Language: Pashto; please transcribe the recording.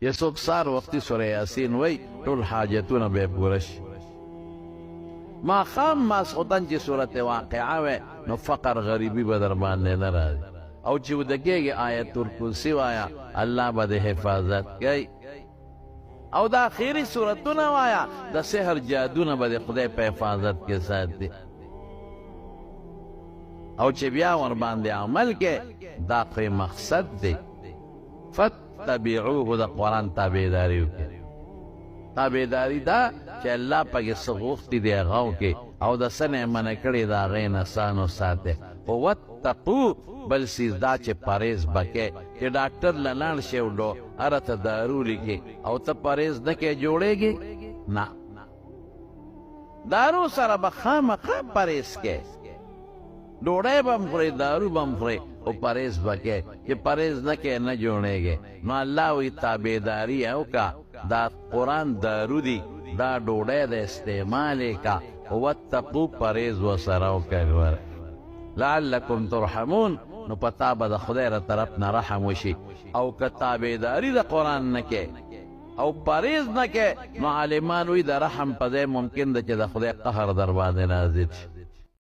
یا څوک سار وختي سوره یاسین وای ټول حاجتونه به پوره شي ماښام ماسخوتن چې صورت واقعه وای نو فقر غریبي به در باندې نه راځي او چې ودګېږي آیت الکرسي وایا الله به د حفاظت کوي او د آخري صورتونه وایا د سحر جادونه به د خدای په حفاظت کې ساتي او چې بیا ور باندې عمل کې دا کوئی مقصد دی فتبعوه د قرآن تابعداري وکړي تابعداري دا چې الله پکې څه غوښتي دی هغه وکړي او د څه نه منع کړي د هغې نه ځان وساتئ خو واتقو بل څیز دا چې پرهیز به کوې چې ډاکټر له لاړ شې او هره ته دارو لیکي او ته پرهیز نه کوې جوړېږي نه دارو سره به خامخا پرهیز کوې ډوډۍ به هم خورې دارو به هم خورې او پرهیز به کوې چې پرهیز نه کوې نه جوړېږې نو الله وایي تابعداري وکړه دا قرآن دارو دی دا ډوډۍ د استعمال یې کا واتقو پرهیز ورسره وکړه لعلکم ترحمون نو پتا به د خدای را طرف نه رحم وشي او که تابعداري د قرآن نه کې او پرهیز نه کې نو عالمان وایي د رحم په ځای ممکن ده چې د خدای قهر در باندې نازل شي